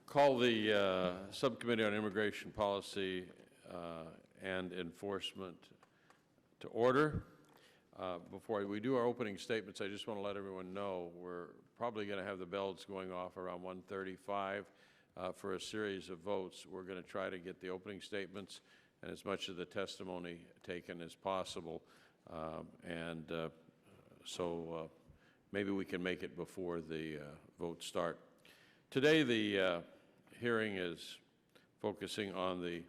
Call the Subcommittee on Immigration Policy and Enforcement to order. Before we do our opening statements, I just want to let everyone know we're probably going to have the bells going off around 1:35 for a series of votes. We're going to try to get the opening statements and as much of the testimony taken as possible. So maybe we can make it before the votes start. Today, the hearing is focusing on the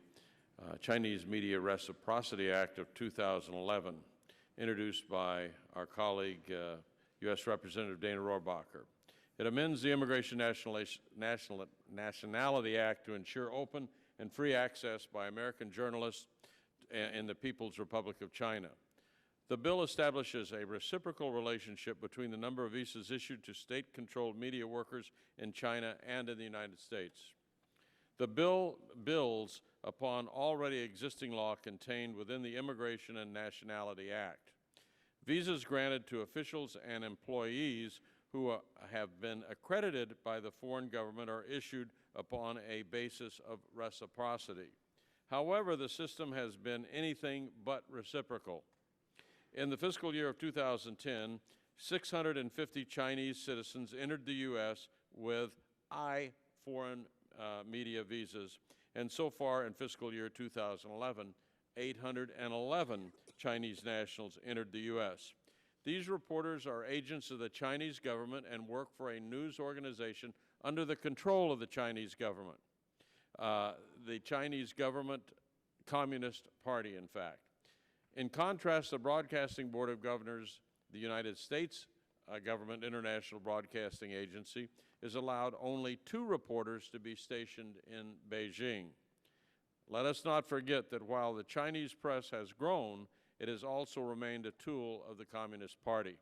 Chinese Media Reciprocity Act of 2011, introduced by our colleague, U.S. Representative Dana Rohrabacher. It amends the Immigration Nationality Act to ensure open and free access by American journalists in the People's Republic of China. The bill establishes a reciprocal relationship between the number of visas issued to state-controlled media workers in China and in the United States. The bill builds upon already existing law contained within the Immigration and Nationality Act. Visas granted to officials and employees who have been accredited by the foreign government are issued upon a basis of reciprocity. However, the system has been anything but reciprocal. In the fiscal year of 2010, 650 Chinese citizens entered the U.S. with foreign media visas, and so far in fiscal year 2011, 811 Chinese nationals entered the U.S. These reporters are agents of the Chinese government and work for a news organization under the control of the Chinese government, the Chinese government Communist Party, in fact. In contrast, the Broadcasting Board of Governors, the United States government international broadcasting agency, is allowed only 2 reporters to be stationed in Beijing. Let us not forget that while the Chinese press has grown, it has also remained a tool of the Communist Party.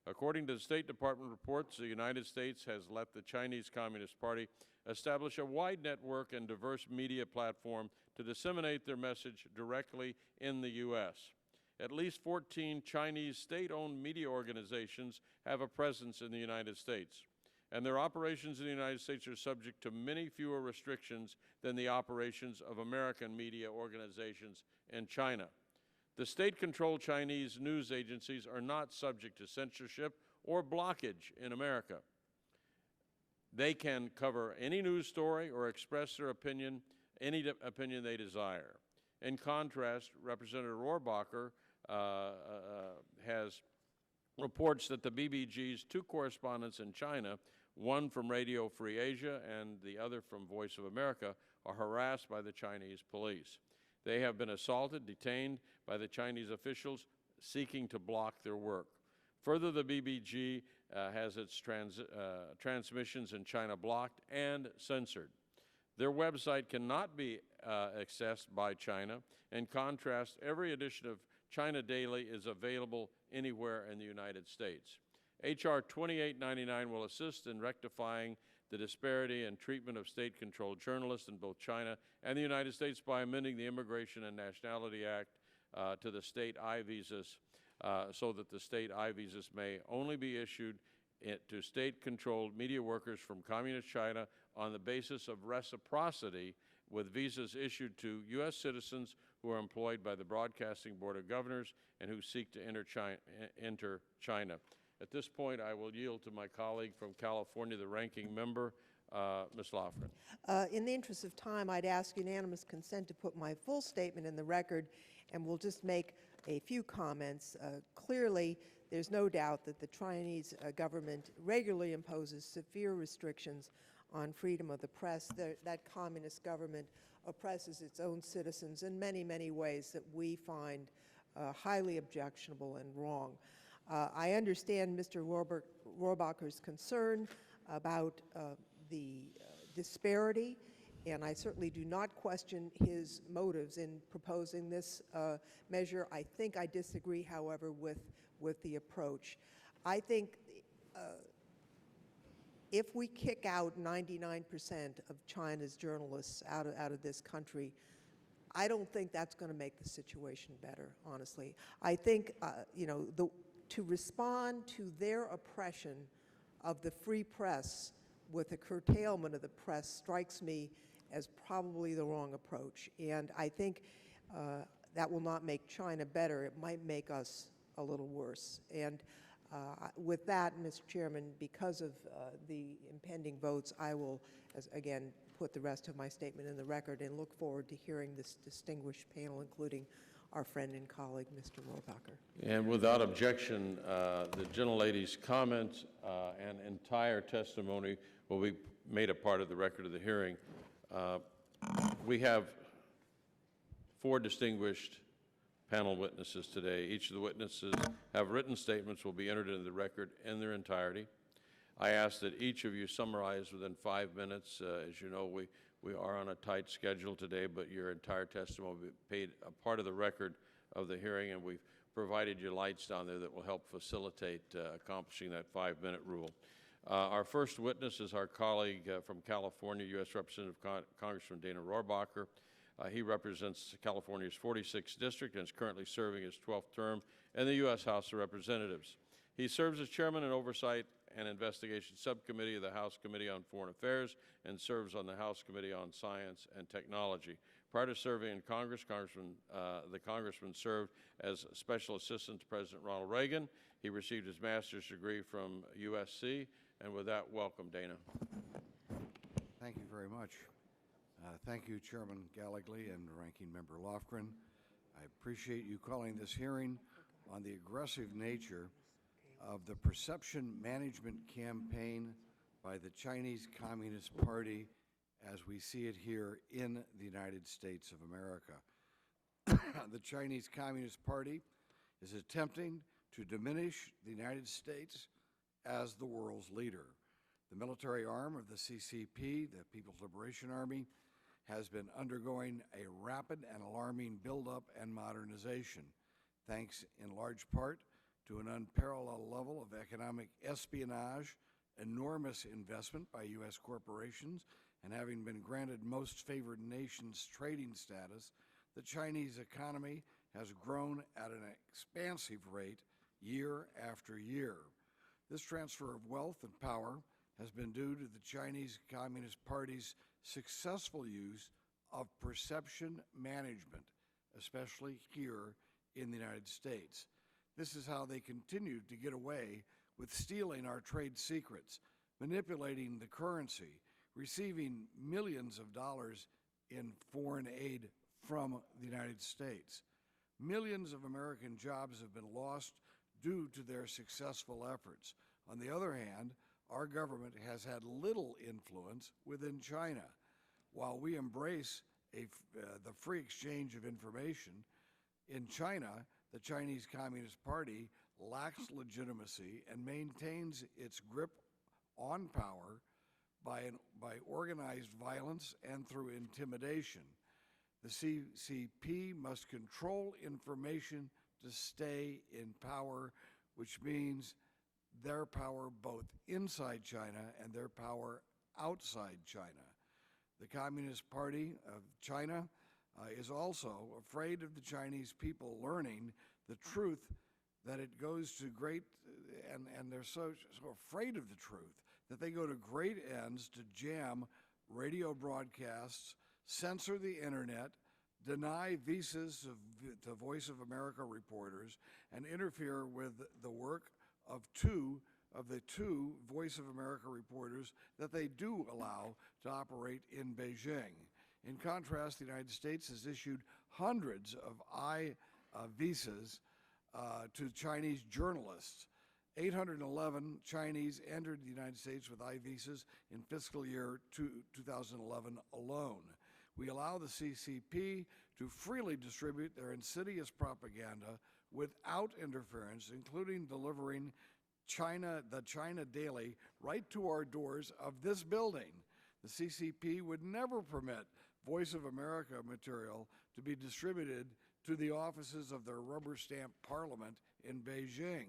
According to the State Department reports, the United States has let the Chinese Communist Party establish a wide network and diverse media platform to disseminate their message directly in the U.S. At least 14 Chinese state-owned media organizations have a presence in the United States, and their operations in the United States are subject to many fewer restrictions than the operations of American media organizations in China. The state-controlled Chinese news agencies are not subject to censorship or blockage in America. They can cover any news story or express their opinion, any opinion they desire. In contrast, Representative Rohrabacher has reports that the BBG's 2 correspondents in China, one from Radio Free Asia and the other from Voice of America, are harassed by the Chinese police. They have been assaulted, detained by the Chinese officials seeking to block their work. Further, the BBG has its transmissions in China blocked and censored. Their website cannot be accessed by China. In contrast, every edition of China Daily is available anywhere in the United States. H.R. 2899 will assist in rectifying the disparity in treatment of state-controlled journalists in both China and the United States by amending the Immigration and Nationality Act to the state I-visas so that the state I-visas may only be issued to state-controlled media workers from Communist China on the basis of reciprocity, with visas issued to U.S. citizens who are employed by the Broadcasting Board of Governors and who seek to enter China. At this point, I will yield to my colleague from California, the ranking member, Ms. Lofgren. In the interest of time, I'd ask unanimous consent to put my full statement in the record, and we'll just make a few comments. Clearly, there's no doubt that the Chinese government regularly imposes severe restrictions on freedom of the press. That communist government oppresses its own citizens in many, many ways that we find highly objectionable and wrong. I understand Mr. Rohrabacher's concern about the disparity, and I certainly do not question his motives in proposing this measure. I think I disagree, however, with the approach. I think if we kick out 99% of China's journalists out of this country, I don't think that's going to make the situation better, honestly. I think, to respond to their oppression of the free press with a curtailment of the press strikes me as probably the wrong approach. And I think that will not make China better. It might make us a little worse. And with that, Mr. Chairman, because of the impending votes, I will, again, put the rest of my statement in the record and look forward to hearing this distinguished panel, including our friend and colleague, Mr. Rohrabacher. And without objection, the gentlelady's comments and entire testimony will be made a part of the record of the hearing. We have 4 distinguished panel witnesses today. Each of the witnesses have written statements will be entered into the record in their entirety. I ask that each of you summarize within 5 minutes. As you know, we are on a tight schedule today, but your entire testimony will be made a part of the record of the hearing, and we've provided you lights down there that will help facilitate accomplishing that 5-minute rule. Our first witness is our colleague from California, U.S. Representative Congressman Dana Rohrabacher. He represents California's 46th district and is currently serving his 12th term in the U.S. House of Representatives. He serves as chairman and oversight and investigation subcommittee of the House Committee on Foreign Affairs and serves on the House Committee on Science and Technology. Prior to serving in Congress, the congressman served as special assistant to President Ronald Reagan. He received his master's degree from USC. And with that, welcome, Dana. Thank you very much. Thank you, Chairman Gallegly and Ranking Member Lofgren. I appreciate you calling this hearing on the aggressive nature of the perception management campaign by the Chinese Communist Party as we see it here in the United States of America. The Chinese Communist Party is attempting to diminish the United States as the world's leader. The military arm of the CCP, the People's Liberation Army, has been undergoing a rapid and alarming buildup and modernization, thanks in large part to an unparalleled level of economic espionage, enormous investment by U.S. corporations, and having been granted most favored nations trading status, the Chinese economy has grown at an expansive rate year after year. This transfer of wealth and power has been due to the Chinese Communist Party's successful use of perception management, especially here in the United States. This is how they continue to get away with stealing our trade secrets, manipulating the currency, receiving millions of dollars in foreign aid from the United States. Millions of American jobs have been lost due to their successful efforts. On the other hand, our government has had little influence within China. While we embrace the free exchange of information, in China, the Chinese Communist Party lacks legitimacy and maintains its grip on power by organized violence and through intimidation. The CCP must control information to stay in power, which means their power both inside China and their power outside China. The Communist Party of China is also afraid of the Chinese people learning the truth, that it goes to great, and they're so afraid of the truth that they go to great ends to jam radio broadcasts, censor the internet, deny visas to Voice of America reporters, and interfere with the work of the two Voice of America reporters that they do allow to operate in Beijing. In contrast, the United States has issued hundreds of visas to Chinese journalists. 811 Chinese entered the United States with visas in fiscal year 2011 alone. We allow the CCP to freely distribute their insidious propaganda without interference, including delivering the China Daily right to our doors of this building. The CCP would never permit Voice of America material to be distributed to the offices of their rubber-stamped parliament in Beijing.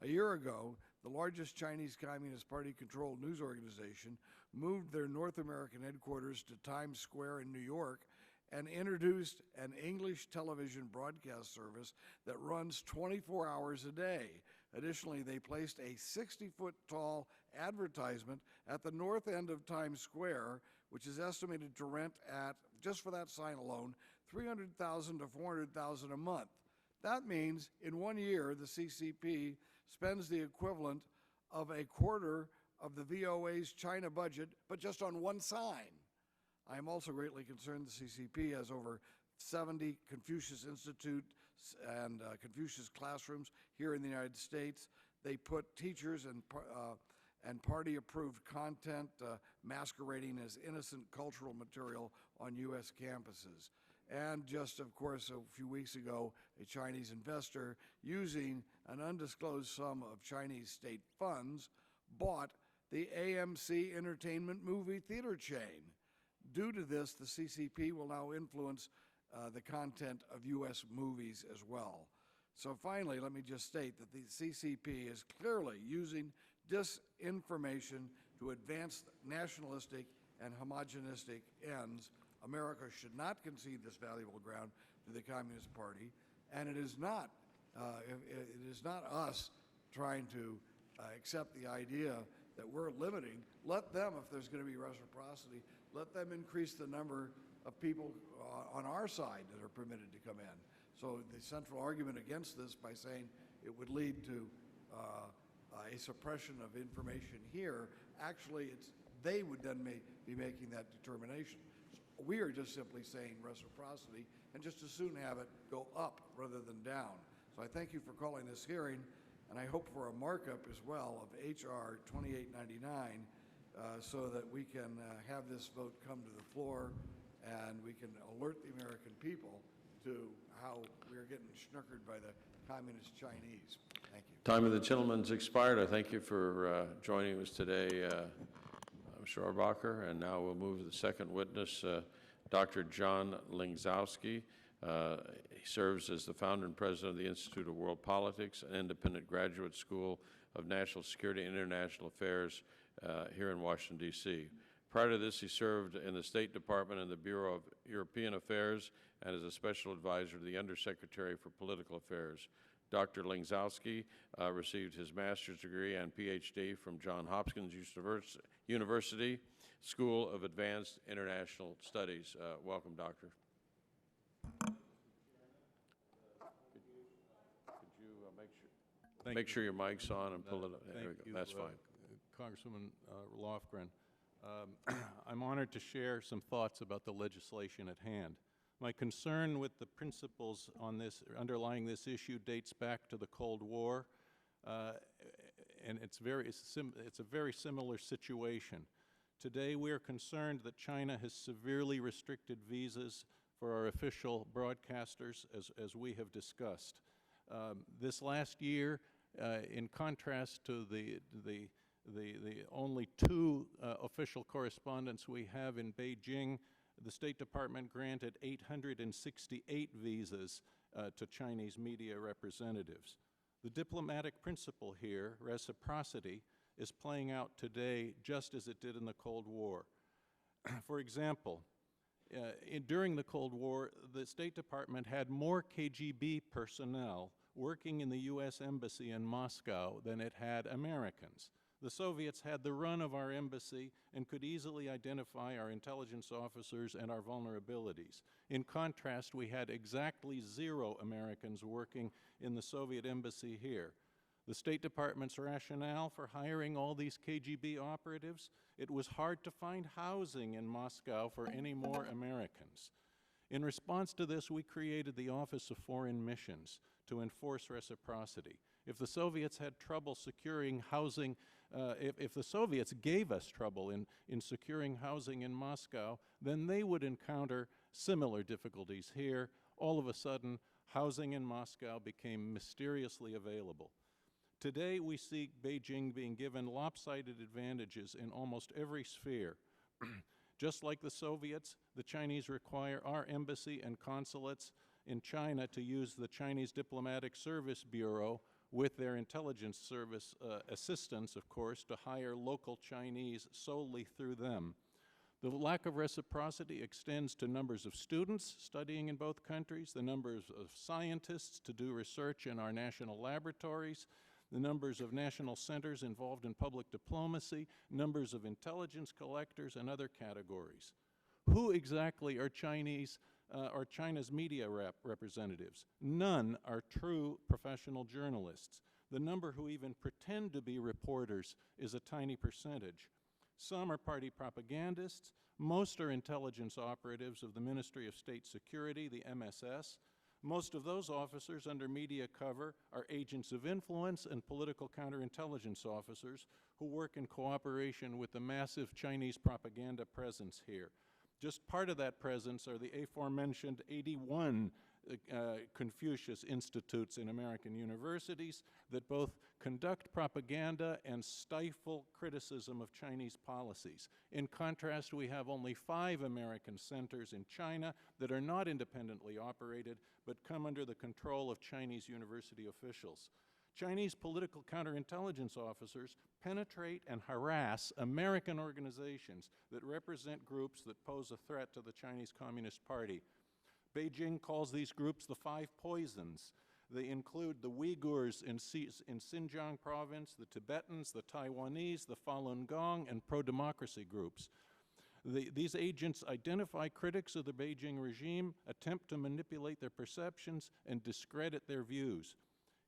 A year ago, the largest Chinese Communist Party-controlled news organization moved their North American headquarters to Times Square in New York and introduced an English television broadcast service that runs 24 hours a day, Additionally, they placed a 60-foot tall advertisement at the north end of Times Square, which is estimated to rent at, just for that sign alone, $300,000 to $400,000 a month. That means in 1 year, the CCP spends the equivalent of a quarter of the VOA's China budget, but just on one sign. I am also greatly concerned the CCP has over 70 Confucius Institute and Confucius classrooms here in the United States. They put teachers and party-approved content masquerading as innocent cultural material on U.S. campuses. And just, of course, a few weeks ago, a Chinese investor, using an undisclosed sum of Chinese state funds, bought the AMC Entertainment movie theater chain. Due to this, the CCP will now influence the content of U.S. movies as well. So finally, let me just state that the CCP is clearly using disinformation to advance nationalistic and homogenistic ends. America should not concede this valuable ground to the Communist Party, and it is not us trying to accept the idea that we're limiting. Let them, if there's going to be reciprocity, let them increase the number of people on our side that are permitted to come in. So the central argument against this, by saying it would lead to a suppression of information here, actually they would then be making that determination. So we are just simply saying reciprocity, and just as soon have it go up rather than down. So I thank you for calling this hearing, and I hope for a markup as well of H.R. 2899 so that we can have this vote come to the floor and we can alert the American people to how we are getting schnookered by the communist Chinese. Thank you. Time of the gentleman's expired. I thank you for joining us today, Mr. Arbacher. And now we'll move to the second witness, Dr. John Lingzowski. He serves as the founder and president of the Institute of World Politics, an independent graduate school of national security and international affairs here in Washington, D.C. Prior to this, he served in the State Department and the Bureau of European Affairs and as a special advisor to the Undersecretary for Political Affairs. Dr. Lingzowski received his master's degree and PhD from Johns Hopkins University School of Advanced International Studies. Welcome, Doctor. Could you make sure your mic's on and pull it up? There we go. That's fine. Congresswoman Lofgren. I'm honored to share some thoughts about the legislation at hand. My concern with the principles on this, underlying this issue, dates back to the Cold War, and it's a very similar situation. Today, we are concerned that China has severely restricted visas for our official broadcasters, as we have discussed. This last year, in contrast to the only two official correspondents we have in Beijing, the State Department granted 868 visas to Chinese media representatives. The diplomatic principle here, reciprocity, is playing out today just as it did in the Cold War. For example, during the Cold War, the State Department had more KGB personnel working in the U.S. Embassy in Moscow than it had Americans. The Soviets had the run of our embassy and could easily identify our intelligence officers and our vulnerabilities. In contrast, we had exactly 0 Americans working in the Soviet embassy here. The State Department's rationale for hiring all these KGB operatives: it was hard to find housing in Moscow for any more Americans. In response to this, we created the Office of Foreign Missions to enforce reciprocity. If the Soviets had trouble securing housing, if the Soviets gave us trouble in securing housing in Moscow, then they would encounter similar difficulties here. All of a sudden, housing in Moscow became mysteriously available. Today, we see Beijing being given lopsided advantages in almost every sphere. Just like the Soviets, the Chinese require our embassy and consulates in China to use the Chinese Diplomatic Service Bureau with their intelligence service assistance, of course, to hire local Chinese solely through them. The lack of reciprocity extends to numbers of students studying in both countries, the numbers of scientists to do research in our national laboratories, the numbers of national centers involved in public diplomacy, numbers of intelligence collectors, and other categories. Who exactly are China's media representatives? None are true professional journalists. The number who even pretend to be reporters is a tiny percentage. Some are party propagandists. Most are intelligence operatives of the Ministry of State Security, the MSS. Most of those officers under media cover are agents of influence and political counterintelligence officers who work in cooperation with the massive Chinese propaganda presence here. Just part of that presence are the aforementioned 81 Confucius Institutes in American universities that both conduct propaganda and stifle criticism of Chinese policies. In contrast, we have only 5 American centers in China that are not independently operated but come under the control of Chinese university officials. Chinese political counterintelligence officers penetrate and harass American organizations that represent groups that pose a threat to the Chinese Communist Party. Beijing calls these groups the 5 poisons. They include the Uyghurs in Xinjiang province, the Tibetans, the Taiwanese, the Falun Gong, and pro-democracy groups. These agents identify critics of the Beijing regime, attempt to manipulate their perceptions, and discredit their views.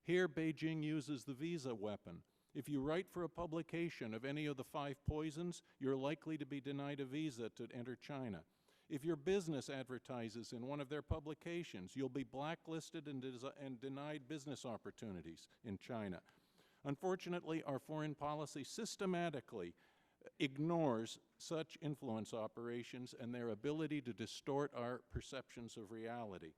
Here, Beijing uses the visa weapon. If you write for a publication of any of the 5 poisons, you're likely to be denied a visa to enter China. If your business advertises in one of their publications, you'll be blacklisted and denied business opportunities in China. Unfortunately, our foreign policy systematically ignores such influence operations and their ability to distort our perceptions of reality.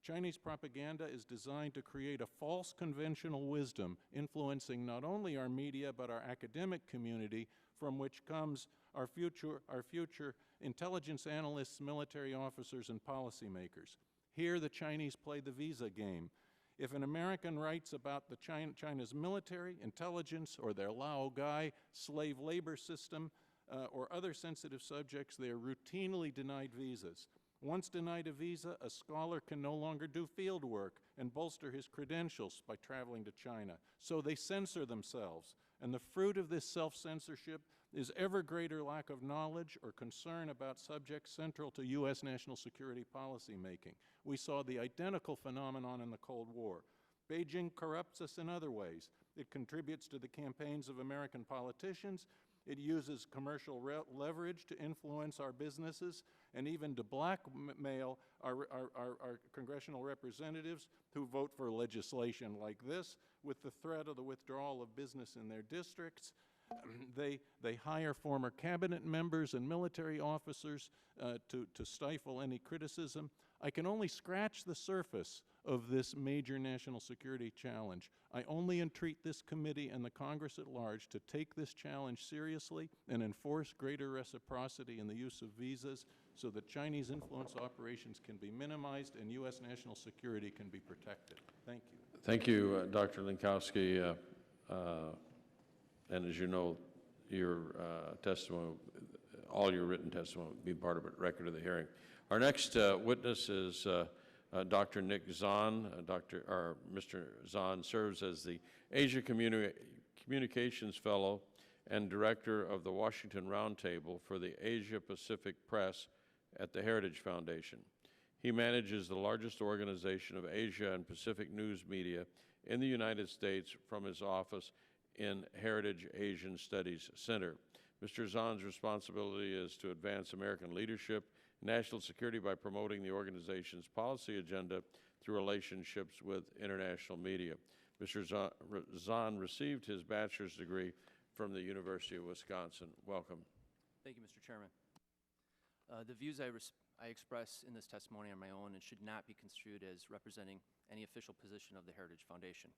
Chinese propaganda is designed to create a false conventional wisdom influencing not only our media but our academic community, from which comes our future intelligence analysts, military officers, and policymakers. Here, the Chinese play the visa game. If an American writes about China's military, intelligence, or their Laogai slave labor system, or other sensitive subjects, they are routinely denied visas. Once denied a visa, a scholar can no longer do field work and bolster his credentials by traveling to China. So they censor themselves. And the fruit of this self-censorship is ever greater lack of knowledge or concern about subjects central to U.S. national security policy making. We saw the identical phenomenon in the Cold War. Beijing corrupts us in other ways. It contributes to the campaigns of American politicians. It uses commercial leverage to influence our businesses and even to blackmail our congressional representatives who vote for legislation like this with the threat of the withdrawal of business in their districts. They hire former cabinet members and military officers to stifle any criticism. I can only scratch the surface of this major national security challenge. I only entreat this committee and the Congress at large to take this challenge seriously and enforce greater reciprocity in the use of visas so that Chinese influence operations can be minimized and U.S. national security can be protected. Thank you. Thank you, Dr. Linkowski. And as you know, your testimony, all your written testimony will be part of the record of the hearing. Our next witness is Dr. Nick Zahn. Mr. Zahn serves as the Asia Communications Fellow and Director of the Washington Roundtable for the Asia Pacific Press at the Heritage Foundation. He manages the largest organization of Asia and Pacific news media in the United States from his office in Heritage Asian Studies Center. Mr. Zahn's responsibility is to advance American leadership, national security by promoting the organization's policy agenda through relationships with international media. Mr. Zahn received his bachelor's degree from the University of Wisconsin. Welcome. Thank you, Mr. Chairman. The views I express in this testimony are my own and should not be construed as representing any official position of the Heritage Foundation.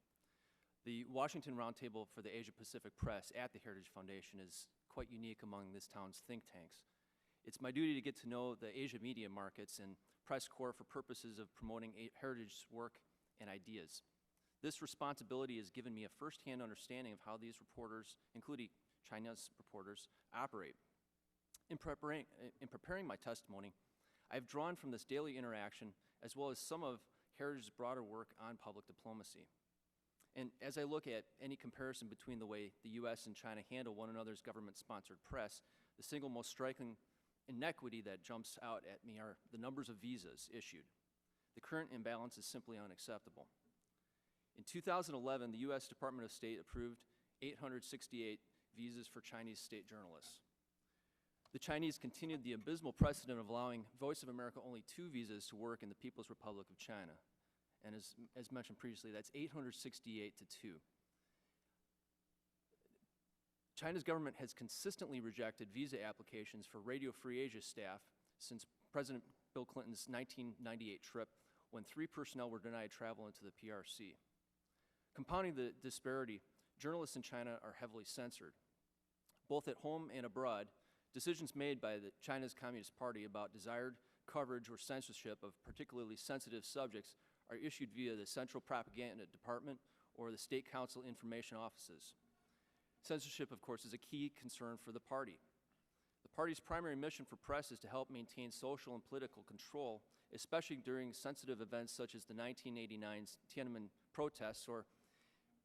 The Washington Roundtable for the Asia Pacific Press at the Heritage Foundation is quite unique among this town's think tanks. It's my duty to get to know the Asia media markets and press corps for purposes of promoting Heritage's work and ideas. This responsibility has given me a first-hand understanding of how these reporters, including China's reporters, operate. In preparing my testimony, I've drawn from this daily interaction as well as some of Heritage's broader work on public diplomacy. And as I look at any comparison between the way the U.S. and China handle one another's government-sponsored press, the single most striking inequity that jumps out at me are the numbers of visas issued. The current imbalance is simply unacceptable. In 2011, the U.S. Department of State approved 868 visas for Chinese state journalists. The Chinese continued the abysmal precedent of allowing Voice of America only 2 visas to work in the People's Republic of China. And as mentioned previously, that's 868 to 2. China's government has consistently rejected visa applications for Radio Free Asia staff since President Bill Clinton's 1998 trip, when 3 personnel were denied travel into the PRC. Compounding the disparity, journalists in China are heavily censored. Both at home and abroad, decisions made by China's Communist Party about desired coverage or censorship of particularly sensitive subjects are issued via the Central Propaganda Department or the State Council Information Offices. Censorship, of course, is a key concern for the party. The party's primary mission for press is to help maintain social and political control, especially during sensitive events such as the 1989 Tiananmen protests or,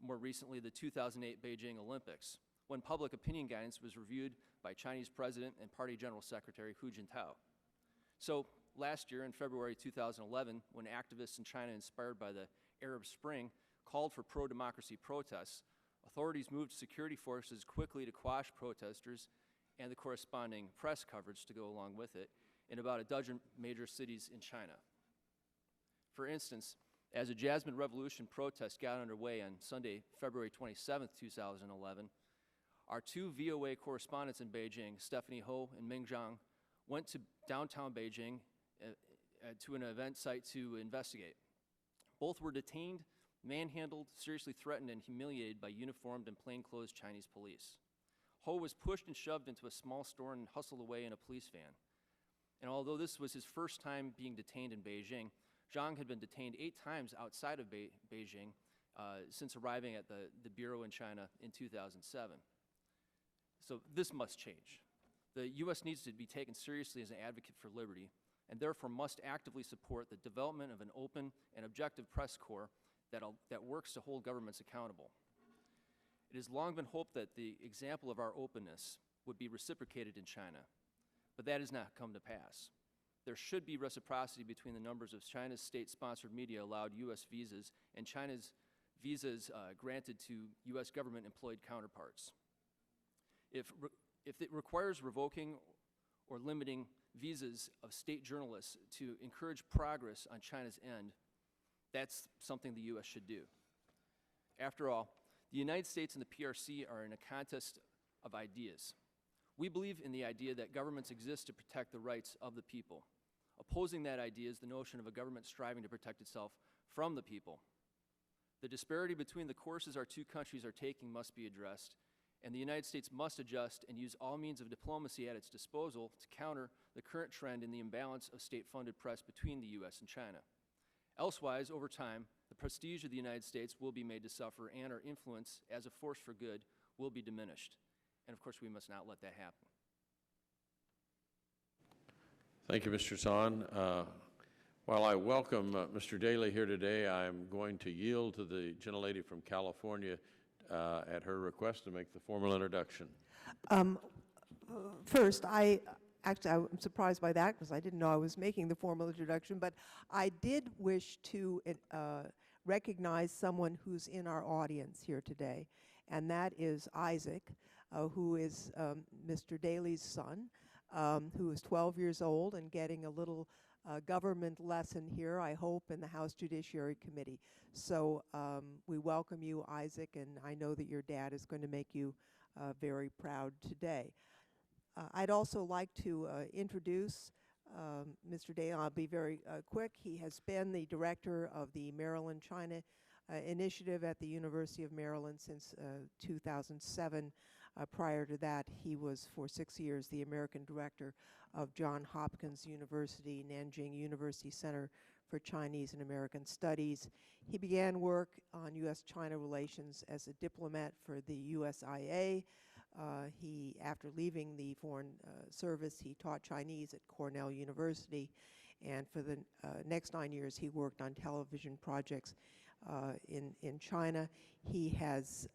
more recently, the 2008 Beijing Olympics, when public opinion guidance was reviewed by Chinese President and Party General Secretary Hu Jintao. So last year, in February 2011, when activists in China inspired by the Arab Spring called for pro-democracy protests, authorities moved security forces quickly to quash protesters and the corresponding press coverage to go along with it in about a dozen major cities in China. For instance, as a Jasmine Revolution protest got underway on Sunday, February 27, 2011, our 2 VOA correspondents in Beijing, Stephanie Ho and Ming Zhang, went to downtown Beijing to an event site to investigate. Both were detained, manhandled, seriously threatened, and humiliated by uniformed and plainclothes Chinese police. Ho was pushed and shoved into a small store and hustled away in a police van. And although this was his first time being detained in Beijing, Zhang had been detained 8 times outside of Beijing since arriving at the bureau in China in 2007. So this must change. The U.S. needs to be taken seriously as an advocate for liberty, and therefore must actively support the development of an open and objective press corps that works to hold governments accountable. It has long been hoped that the example of our openness would be reciprocated in China, but that has not come to pass. There should be reciprocity between the numbers of China's state-sponsored media allowed U.S. visas and China's visas granted to U.S. government-employed counterparts. If it requires revoking or limiting visas of state journalists to encourage progress on China's end, that's something the U.S. should do. After all, the United States and the PRC are in a contest of ideas. We believe in the idea that governments exist to protect the rights of the people. Opposing that idea is the notion of a government striving to protect itself from the people. The disparity between the courses our 2 countries are taking must be addressed, and the United States must adjust and use all means of diplomacy at its disposal to counter the current trend in the imbalance of state-funded press between the U.S. and China. Elsewise, over time, the prestige of the United States will be made to suffer, and our influence as a force for good will be diminished. And of course, we must not let that happen. Thank you, Mr. Son. While I welcome Mr. Daley here today, I'm going to yield to the gentlelady from California at her request to make the formal introduction. First, I'm surprised by that because I didn't know I was making the formal introduction, but I did wish to recognize someone who's in our audience here today, and that is Isaac, who is Mr. Daley's son, who is 12 years old and getting a little government lesson here, I hope, in the House Judiciary Committee. So we welcome you, Isaac, and I know that your dad is going to make you very proud today. I'd also like to introduce Mr. Daley. I'll be very quick. He has been the director of the Maryland-China initiative at the University of Maryland since 2007. Prior to that, he was for 6 years the American director of Johns Hopkins University, Nanjing University Center for Chinese and American Studies. He began work on U.S.-China relations as a diplomat for the USIA. After leaving the Foreign Service, he taught Chinese at Cornell University, and for the next 9 years, he worked on television projects in China. He has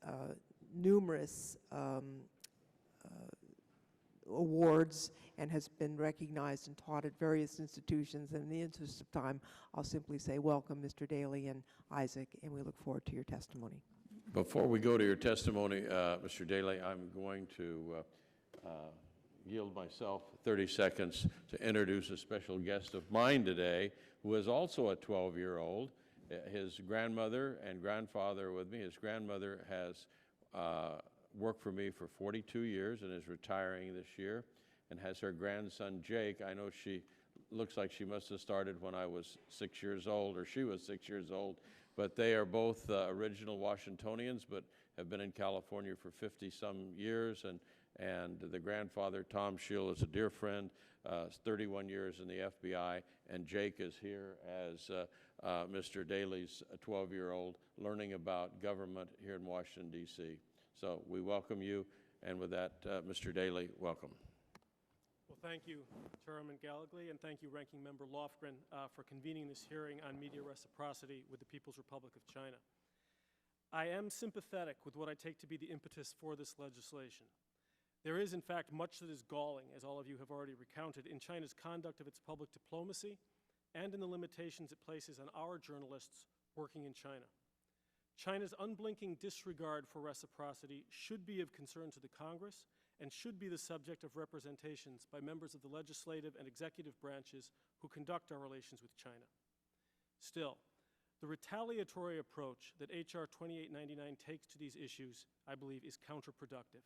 numerous awards and has been recognized and taught at various institutions. And in the interest of time, I'll simply say welcome, Mr. Daly and Isaac, and we look forward to your testimony. Before we go to your testimony, Mr. Daly, I'm going to yield myself 30 seconds to introduce a special guest of mine today, who is also a 12-year-old. His grandmother and grandfather are with me. His grandmother has worked for me for 42 years and is retiring this year, and has her grandson, Jake. I know she looks like she must have started when I was 6 years old, or she was 6 years old, but they are both original Washingtonians, but have been in California for 50-some years, and the grandfather, Tom Schill, is a dear friend, 31 years in the FBI, and Jake is here as Mr. Daly's 12-year-old learning about government here in Washington, D.C. So we welcome you, and with that, Mr. Daly, welcome. Well, thank you, Chairman Gallagly, and thank you, Ranking Member Lofgren, for convening this hearing on media reciprocity with the People's Republic of China. I am sympathetic with what I take to be the impetus for this legislation. There is, in fact, much that is galling, as all of you have already recounted, in China's conduct of its public diplomacy and in the limitations it places on our journalists working in China. China's unblinking disregard for reciprocity should be of concern to the Congress and should be the subject of representations by members of the legislative and executive branches who conduct our relations with China. Still, the retaliatory approach that H.R. 2899 takes to these issues, I believe, is counterproductive.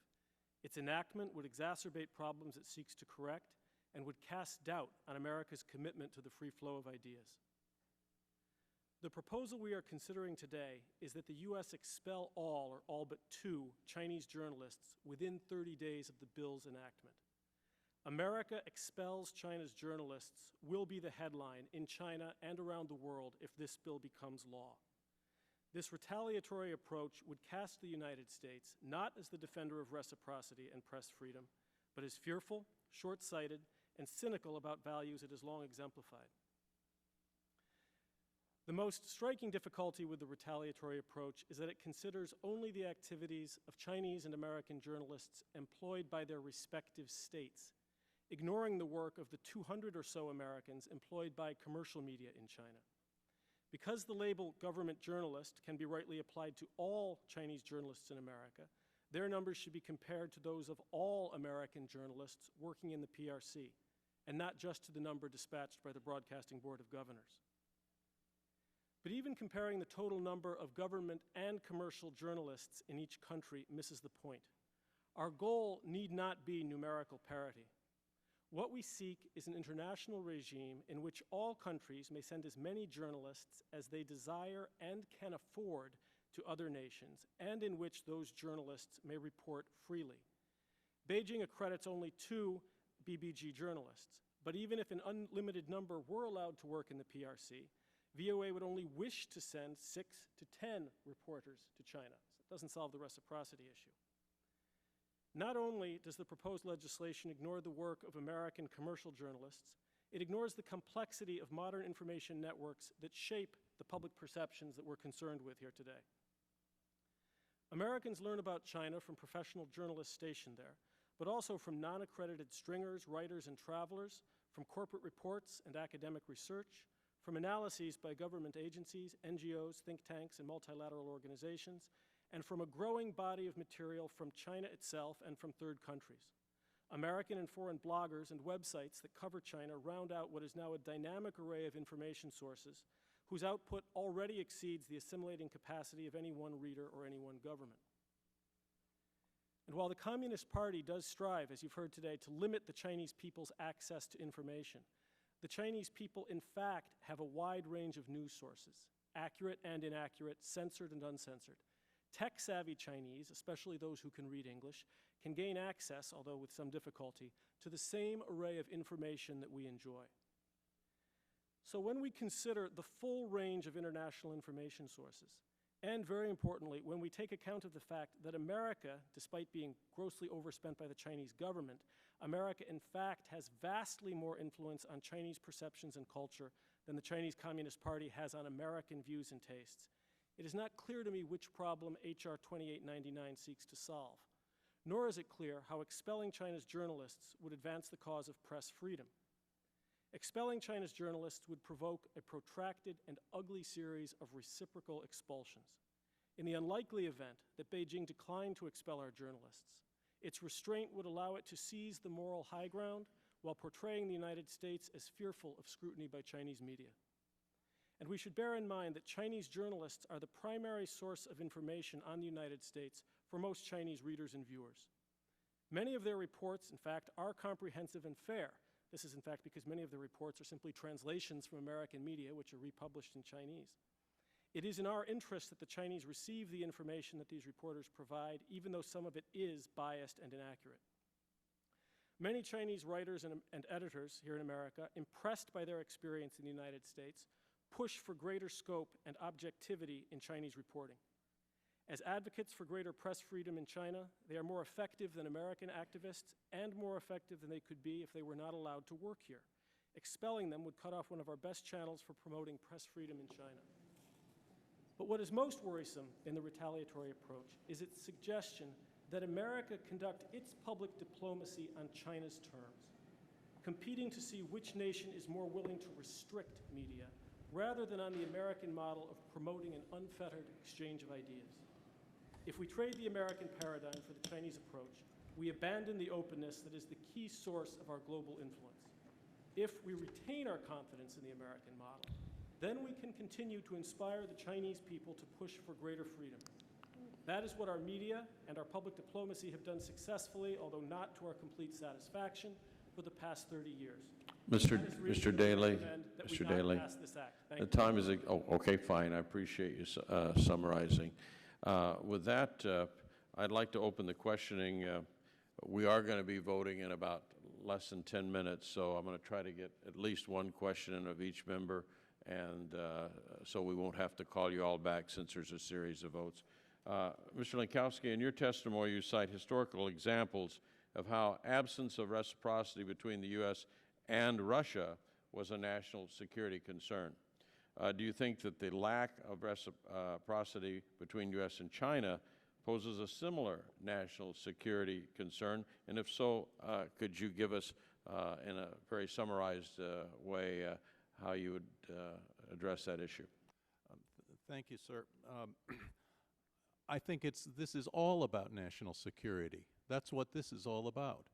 Its enactment would exacerbate problems it seeks to correct and would cast doubt on America's commitment to the free flow of ideas. The proposal we are considering today is that the U.S. expel all or all but 2 Chinese journalists within 30 days of the bill's enactment. America expels China's journalists will be the headline in China and around the world if this bill becomes law. This retaliatory approach would cast the United States not as the defender of reciprocity and press freedom, but as fearful, short-sighted, and cynical about values it has long exemplified. The most striking difficulty with the retaliatory approach is that it considers only the activities of Chinese and American journalists employed by their respective states, ignoring the work of the 200 or so Americans employed by commercial media in China. Because the label government journalist can be rightly applied to all Chinese journalists in America, their numbers should be compared to those of all American journalists working in the PRC, and not just to the number dispatched by the Broadcasting Board of Governors. But even comparing the total number of government and commercial journalists in each country misses the point. Our goal need not be numerical parity. What we seek is an international regime in which all countries may send as many journalists as they desire and can afford to other nations, and in which those journalists may report freely. Beijing accredits only 2 BBG journalists, but even if an unlimited number were allowed to work in the PRC, VOA would only wish to send 6 to 10 reporters to China. So it doesn't solve the reciprocity issue. Not only does the proposed legislation ignore the work of American commercial journalists, it ignores the complexity of modern information networks that shape the public perceptions that we're concerned with here today. Americans learn about China from professional journalists stationed there, but also from non-accredited stringers, writers, and travelers, from corporate reports and academic research, from analyses by government agencies, NGOs, think tanks, and multilateral organizations, and from a growing body of material from China itself and from third countries. American and foreign bloggers and websites that cover China round out what is now a dynamic array of information sources whose output already exceeds the assimilating capacity of any one reader or any one government. And while the Communist Party does strive, as you've heard today, to limit the Chinese people's access to information, the Chinese people, in fact, have a wide range of news sources, accurate and inaccurate, censored and uncensored. Tech-savvy Chinese, especially those who can read English, can gain access, although with some difficulty, to the same array of information that we enjoy. So when we consider the full range of international information sources, and very importantly, when we take account of the fact that America, despite being grossly overspent by the Chinese government, America in fact has vastly more influence on Chinese perceptions and culture than the Chinese Communist Party has on American views and tastes, It is not clear to me which problem H.R. 2899 seeks to solve, nor is it clear how expelling China's journalists would advance the cause of press freedom. Expelling China's journalists would provoke a protracted and ugly series of reciprocal expulsions. In the unlikely event that Beijing declined to expel our journalists, its restraint would allow it to seize the moral high ground while portraying the United States as fearful of scrutiny by Chinese media. And we should bear in mind that Chinese journalists are the primary source of information on the United States for most Chinese readers and viewers. Many of their reports, in fact, are comprehensive and fair. This is, in fact, because many of the reports are simply translations from American media, which are republished in Chinese. It is in our interest that the Chinese receive the information that these reporters provide, even though some of it is biased and inaccurate. Many Chinese writers and editors here in America, impressed by their experience in the United States, push for greater scope and objectivity in Chinese reporting. As advocates for greater press freedom in China, they are more effective than American activists and more effective than they could be if they were not allowed to work here. Expelling them would cut off one of our best channels for promoting press freedom in China. But what is most worrisome in the retaliatory approach is its suggestion that America conduct its public diplomacy on China's terms, competing to see which nation is more willing to restrict media, rather than on the American model of promoting an unfettered exchange of ideas. If we trade the American paradigm for the Chinese approach, we abandon the openness that is the key source of our global influence. If we retain our confidence in the American model, then we can continue to inspire the Chinese people to push for greater freedom. That is what our media and our public diplomacy have done successfully, although not to our complete satisfaction, for the past 30 years. Mr. Daley, Mr. Daley, the time is, oh, okay, fine, I appreciate you summarizing. With that, I'd like to open the questioning. We are going to be voting in about less than 10 minutes, so I'm going to try to get at least one question in of each member, and so we won't have to call you all back since there's a series of votes. Mr. Lenkowski, in your testimony, you cite historical examples of how absence of reciprocity between the U.S. and Russia was a national security concern. Do you think that the lack of reciprocity between U.S. and China poses a similar national security concern? And if so, could you give us, in a very summarized way, how you would address that issue? Thank you, sir. I think this is all about national security. That's what this is all about.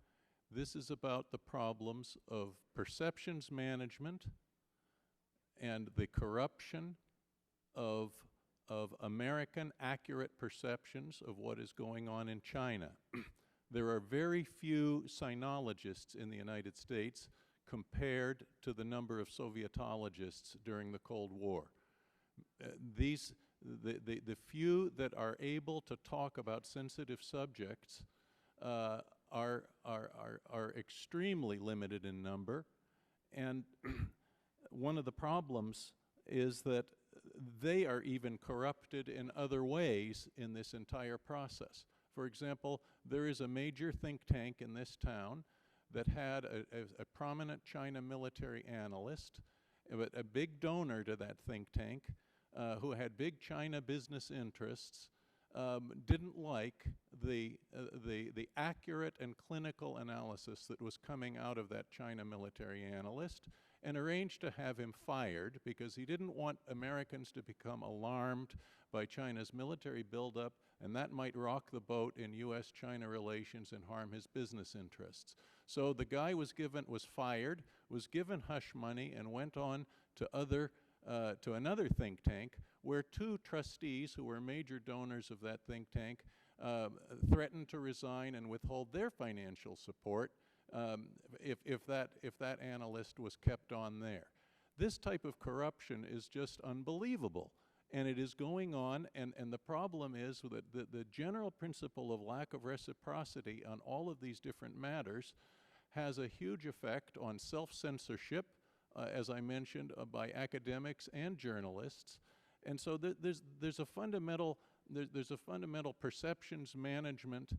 This is about the problems of perceptions management and the corruption of American accurate perceptions of what is going on in China. There are very few sinologists in the United States compared to the number of Sovietologists during the Cold War. The few that are able to talk about sensitive subjects are extremely limited in number, and one of the problems is that they are even corrupted in other ways in this entire process. For example, there is a major think tank in this town that had a prominent China military analyst, a big donor to that think tank, who had big China business interests, didn't like the accurate and clinical analysis that was coming out of that China military analyst, and arranged to have him fired because he didn't want Americans to become alarmed by China's military buildup, and that might rock the boat in U.S.-China relations and harm his business interests. So the guy was fired, was given hush money, and went on to another think tank where two trustees who were major donors of that think tank threatened to resign and withhold their financial support if that analyst was kept on there. This type of corruption is just unbelievable, and it is going on, and the problem is that the general principle of lack of reciprocity on all of these different matters has a huge effect on self-censorship, as I mentioned, by academics and journalists. And so there's a fundamental perceptions management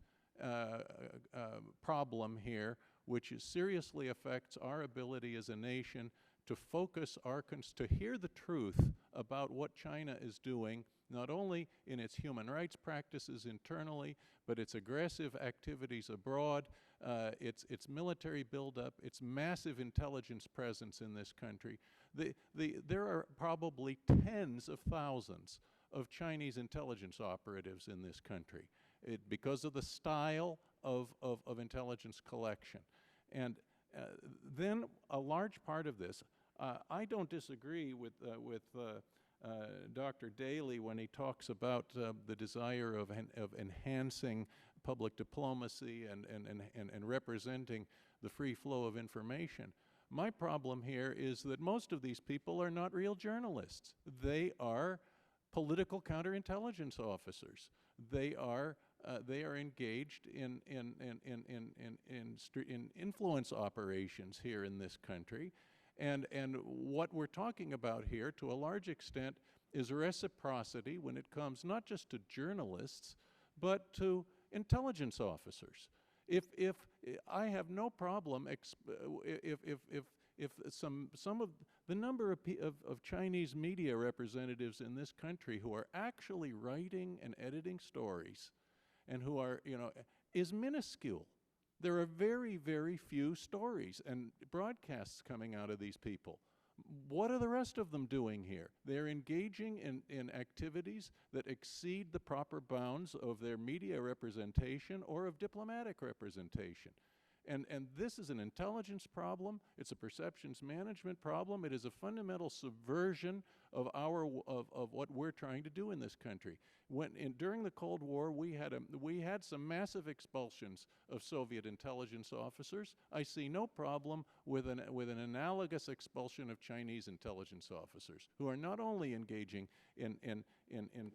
problem here, which seriously affects our ability as a nation to focus to hear the truth about what China is doing not only in its human rights practices internally, but its aggressive activities abroad, its military buildup, its massive intelligence presence in this country. There are probably tens of thousands of Chinese intelligence operatives in this country because of the style of intelligence collection. And then a large part of this, I don't disagree with Dr. Daly when he talks about the desire of enhancing public diplomacy and representing the free flow of information. My problem here is that most of these people are not real journalists. They are political counterintelligence officers. They are engaged in influence operations here in this country. And what we're talking about here, to a large extent, is reciprocity when it comes not just to journalists, but to intelligence officers. If I have no problem, if some of the number of Chinese media representatives in this country who are actually writing and editing stories, and who are, is minuscule. There are very, very few stories and broadcasts coming out of these people. What are the rest of them doing here? They're engaging in activities that exceed the proper bounds of their media representation or of diplomatic representation. And this is an intelligence problem. It's a perceptions management problem. It is a fundamental subversion of what we're trying to do in this country. During the Cold War, we had some massive expulsions of Soviet intelligence officers. I see no problem with an analogous expulsion of Chinese intelligence officers, who are not only engaging in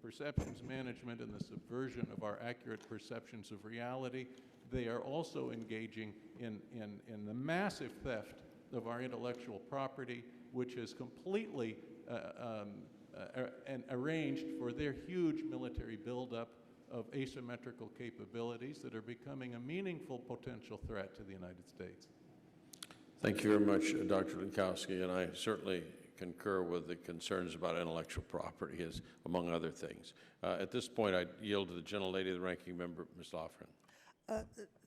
perceptions management and the subversion of our accurate perceptions of reality, they are also engaging in the massive theft of our intellectual property, which is completely arranged for their huge military buildup of asymmetrical capabilities that are becoming a meaningful potential threat to the United States. Thank you very much, Dr. Lenkowsky, and I certainly concur with the concerns about intellectual property, as among other things. At this point, I yield to the gentlelady, the ranking member, Ms. Lofgren.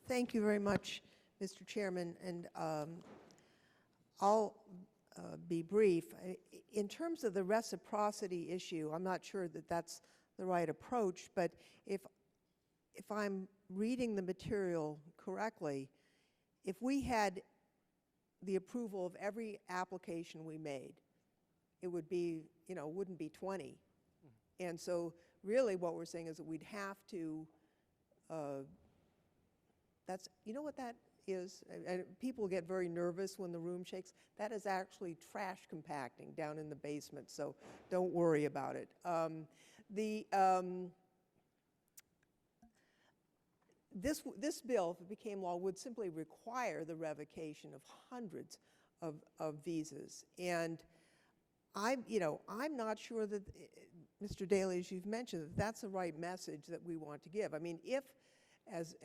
Thank you very much, Mr. Chairman, and I'll be brief. In terms of the reciprocity issue, I'm not sure that that's the right approach, but if I'm reading the material correctly, if we had the approval of every application we made, it would be, wouldn't be 20. And so really what we're saying is that we'd have to, you know what that is? And people get very nervous when the room shakes. That is actually trash compacting down in the basement, so don't worry about it. This bill, if it became law, would simply require the revocation of hundreds of visas. And I'm not sure that, Mr. Daley, as you've mentioned, that's the right message that we want to give. I mean, if, as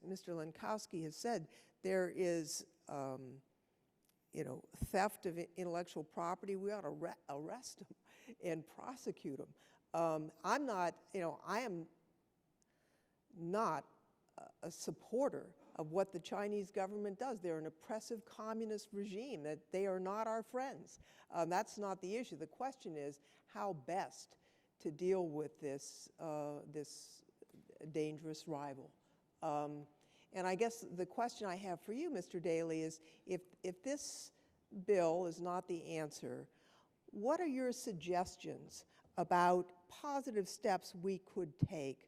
Mr. Lenkowsky has said, there is, theft of intellectual property, we ought to arrest them and prosecute them. I am not a supporter of what the Chinese government does. They're an oppressive communist regime, that they are not our friends. That's not the issue. The question is how best to deal with this dangerous rival. And I guess the question I have for you, Mr. Daley, is if this bill is not the answer, what are your suggestions about positive steps we could take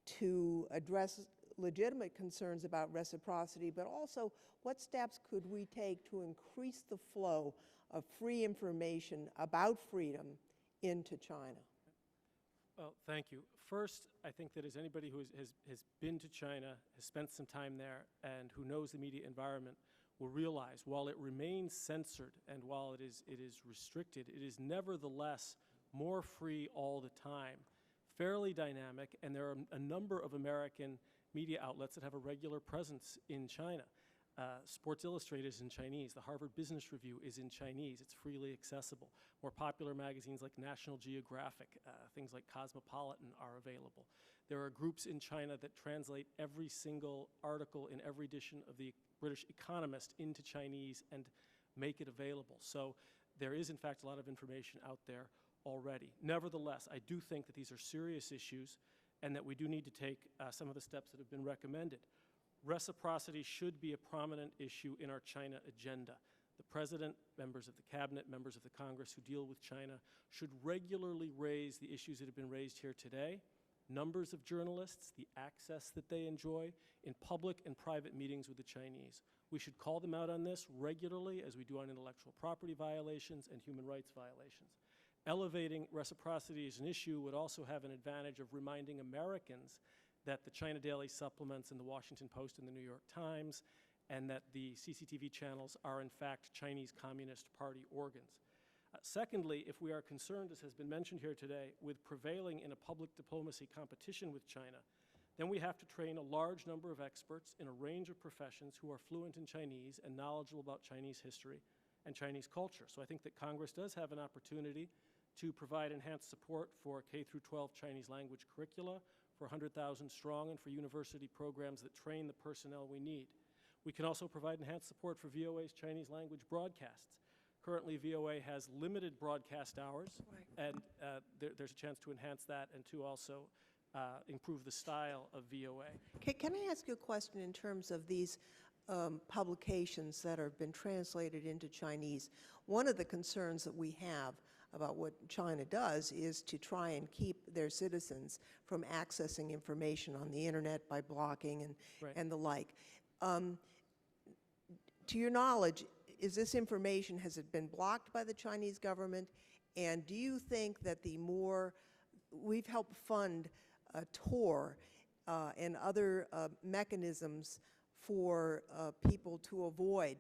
to address legitimate concerns about reciprocity, but also what steps could we take to increase the flow of free information about freedom into China? Well, thank you. First, I think that as anybody who has been to China, has spent some time there, and who knows the media environment will realize, while it remains censored and while it is restricted, it is nevertheless more free all the time, fairly dynamic, and there are a number of American media outlets that have a regular presence in China. Sports Illustrated is in Chinese. The Harvard Business Review is in Chinese. It's freely accessible. More popular magazines like National Geographic, things like Cosmopolitan are available. There are groups in China that translate every single article in every edition of the British Economist into Chinese and make it available. So there is, in fact, a lot of information out there already. Nevertheless, I do think that these are serious issues and that we do need to take some of the steps that have been recommended. Reciprocity should be a prominent issue in our China agenda. The President, members of the Cabinet, members of the Congress who deal with China should regularly raise the issues that have been raised here today. Numbers of journalists, the access that they enjoy in public and private meetings with the Chinese. We should call them out on this regularly, as we do on intellectual property violations and human rights violations. Elevating reciprocity as an issue would also have an advantage of reminding Americans that the China Daily Supplements and the Washington Post and the New York Times and that the CCTV channels are in fact Chinese Communist Party organs. Secondly, if we are concerned, as has been mentioned here today, with prevailing in a public diplomacy competition with China, then we have to train a large number of experts in a range of professions who are fluent in Chinese and knowledgeable about Chinese history and Chinese culture. So I think that Congress does have an opportunity to provide enhanced support for K-12 Chinese language curricula, for 100,000 strong, and for university programs that train the personnel we need. We can also provide enhanced support for VOA's Chinese language broadcasts. Currently, VOA has limited broadcast hours, and there's a chance to enhance that and to also improve the style of VOA. Can I ask you a question in terms of these publications that have been translated into Chinese? One of the concerns that we have about what China does is to try and keep their citizens from accessing information on the internet by blocking and the like. To your knowledge, is this information, has it been blocked by the Chinese government? And do you think that we've helped fund Tor and other mechanisms for people to avoid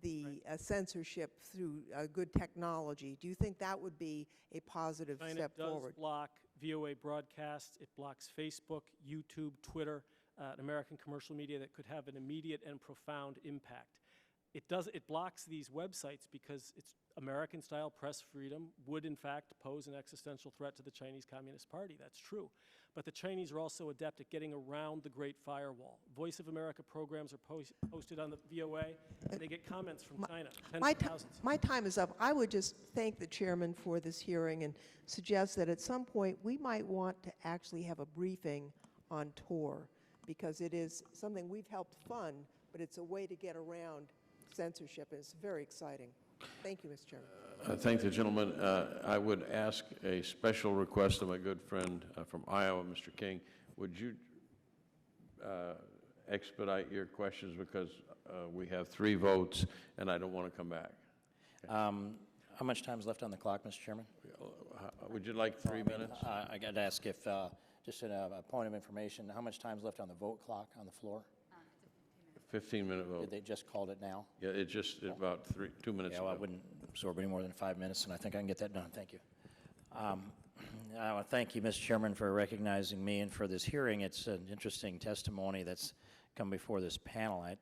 the censorship through good technology? Do you think that would be a positive step forward? China does block VOA broadcasts. It blocks Facebook, YouTube, Twitter, American commercial media that could have an immediate and profound impact. It blocks these websites because it's American-style press freedom would, in fact, pose an existential threat to the Chinese Communist Party. That's true. But the Chinese are also adept at getting around the Great Firewall. Voice of America programs are posted on the VOA, and they get comments from China, tens of thousands. My time is up. I would just thank the chairman for this hearing and suggest that at some point we might want to actually have a briefing on Tor, because it is something we've helped fund, but it's a way to get around censorship, and it's very exciting. Thank you, Mr. Chairman. Thank the gentleman. I would ask a special request of my good friend from Iowa, Mr. King. Would you expedite your questions, because we have 3 votes and I don't want to come back. How much time is left on the clock, Mr. Chairman? Would you like 3 minutes? I got to ask if, just a point of information, how much time is left on the vote clock on the floor? 15-minute vote. Did they just called it now? Yeah, it just about 2 minutes Yeah, ago. well, I wouldn't absorb any more than 5 minutes, and I think I can get that done. Thank you. I want to thank you, Mr. Chairman, for recognizing me and for this hearing. It's an interesting testimony that's come before this panel. It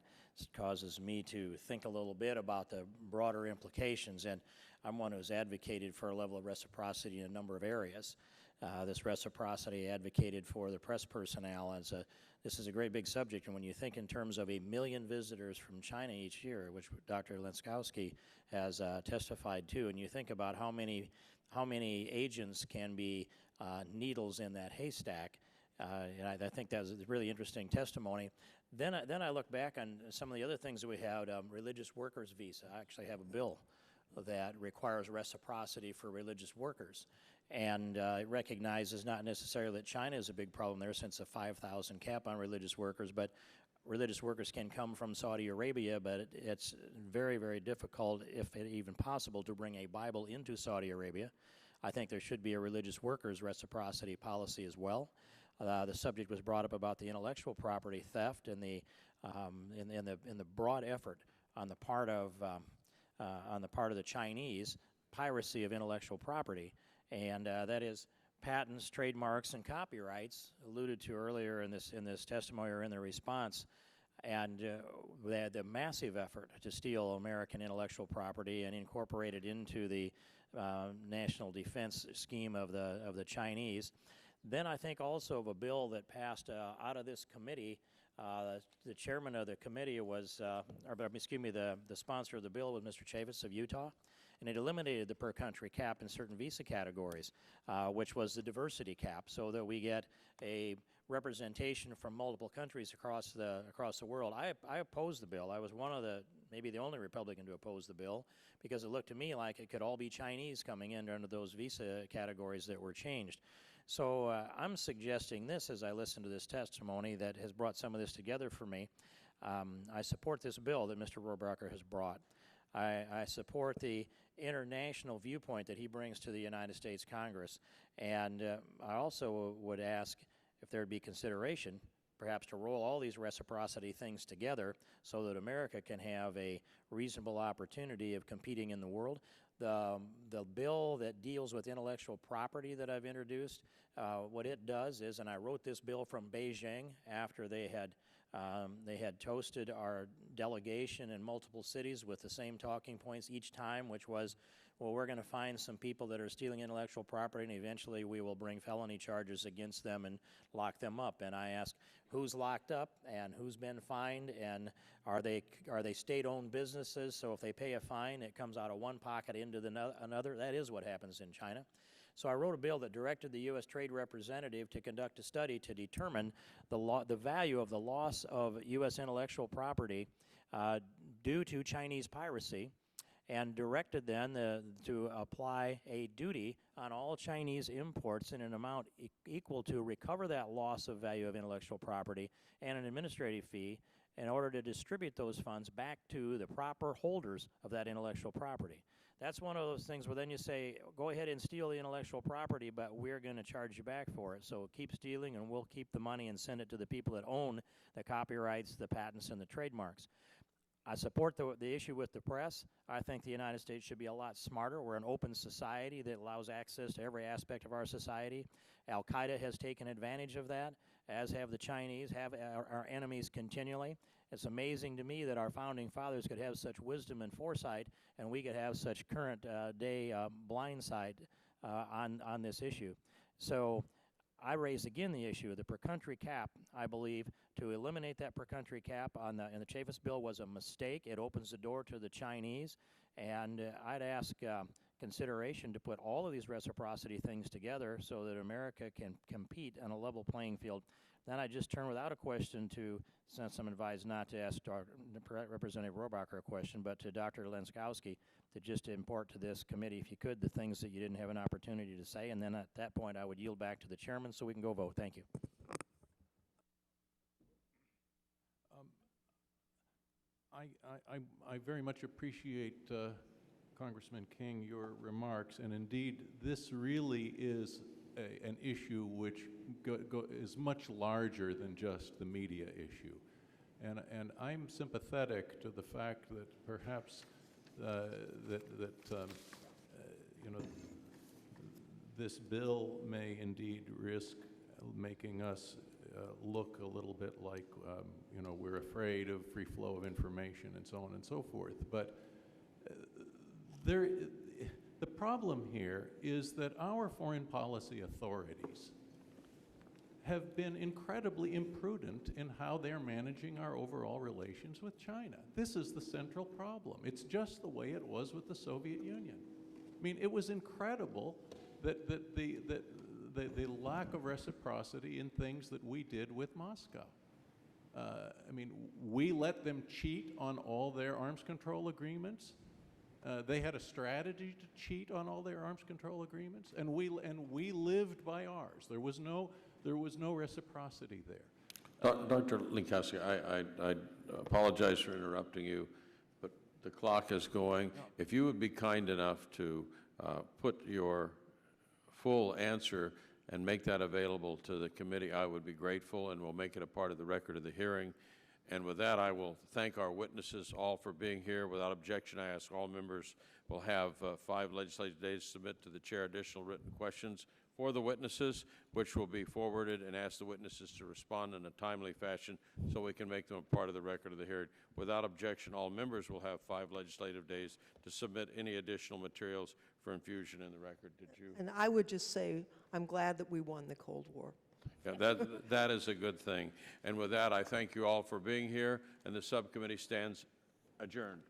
causes me to think a little bit about the broader implications, and I'm one who's advocated for a level of reciprocity in a number of areas. This reciprocity advocated for the press personnel this is a great big subject, and when you think in terms of 1 million visitors from China each year, which Dr. Lenskowski has testified to, and you think about how many agents can be needles in that haystack, and I think that's a really interesting testimony. Then I look back on some of the other things that we have. Religious workers visa. I actually have a bill that requires reciprocity for religious workers. And it recognizes not necessarily that China is a big problem there, since a 5,000 cap on religious workers, but religious workers can come from Saudi Arabia, but it's very, very difficult, if even possible, to bring a Bible into Saudi Arabia. I think there should be a religious workers reciprocity policy as well. The subject was brought up about the intellectual property theft and the broad effort on the part of the Chinese, piracy of intellectual property. And that is patents, trademarks, and copyrights, alluded to earlier in this testimony or in the response. And the massive effort to steal American intellectual property and incorporate it into the national defense scheme of the Chinese. Then I think also of a bill that passed out of this committee. The chairman of the committee was, the sponsor of the bill was Mr. Chavis of Utah, and it eliminated the per-country cap in certain visa categories, which was the diversity cap, so that we get a representation from multiple countries across the world. I opposed the bill. I was one of maybe the only Republican to oppose the bill, because it looked to me like it could all be Chinese coming in under those visa categories that were changed. So I'm suggesting this as I listen to this testimony that has brought some of this together for me. I support this bill that Mr. Rohrabacher has brought. I support the international viewpoint that he brings to the United States Congress. And I also would ask if there would be consideration, perhaps to roll all these reciprocity things together so that America can have a reasonable opportunity of competing in the world. The bill that deals with intellectual property that I've introduced, what it does is, and I wrote this bill from Beijing after they had toasted our delegation in multiple cities with the same talking points each time, which was, well, we're going to find some people that are stealing intellectual property, and eventually we will bring felony charges against them and lock them up. And I asked, who's locked up and who's been fined, and are they state-owned businesses? So if they pay a fine, it comes out of one pocket into another. That is what happens in China. So I wrote a bill that directed the U.S. Trade Representative to conduct a study to determine the value of the loss of U.S. intellectual property due to Chinese piracy, and directed then to apply a duty on all Chinese imports in an amount equal to recover that loss of value of intellectual property and an administrative fee in order to distribute those funds back to the proper holders of that intellectual property. That's one of those things where then you say, go ahead and steal the intellectual property, but we're going to charge you back for it. So keep stealing, and we'll keep the money and send it to the people that own the copyrights, the patents, and the trademarks. I support the issue with the press. I think the United States should be a lot smarter. We're an open society that allows access to every aspect of our society. Al-Qaeda has taken advantage of that, as have the Chinese, have our enemies continually. It's amazing to me that our founding fathers could have such wisdom and foresight, and we could have such current day blindsight on this issue. So I raise again the issue of the per-country cap. I believe to eliminate that per-country cap in the Chaffetz bill was a mistake. It opens the door to the Chinese, and I'd ask consideration to put all of these reciprocity things together so that America can compete on a level playing field. Then I just turn without a question to, since I'm advised not to ask Representative Rohrabacher a question, but to Dr. Lenskowski, to just import to this committee, if you could, the things that you didn't have an opportunity to say, and then at that point I would yield back to the chairman so we can go vote. Thank you. I very much appreciate Congressman King, your remarks, and indeed this really is an issue which is much larger than just the media issue. And I'm sympathetic to the fact that perhaps this bill may indeed risk making us look a little bit like, we're afraid of free flow of information and so on and so forth. But the problem here is that our foreign policy authorities have been incredibly imprudent in how they're managing our overall relations with China. This is the central problem. It's just the way it was with the Soviet Union. I mean, it was incredible that the lack of reciprocity in things that we did with Moscow. I mean, we let them cheat on all their arms control agreements. They had a strategy to cheat on all their arms control agreements, and we lived by ours. There was no reciprocity there. Dr. Lenkowski, I apologize for interrupting you, but the clock is going. No. If you would be kind enough to put your full answer and make that available to the committee, I would be grateful, and we'll make it a part of the record of the hearing. And with that, I will thank our witnesses all for being here. Without objection, I ask all members will have 5 legislative days to submit to the chair additional written questions for the witnesses, which will be forwarded, and ask the witnesses to respond in a timely fashion so we can make them a part of the record of the hearing. Without objection, all members will have 5 legislative days to submit any additional materials for infusion in the record. Did you? And I would just say, I'm glad that we won the Cold War. Yeah, that is a good thing. And with that, I thank you all for being here, and the subcommittee stands adjourned.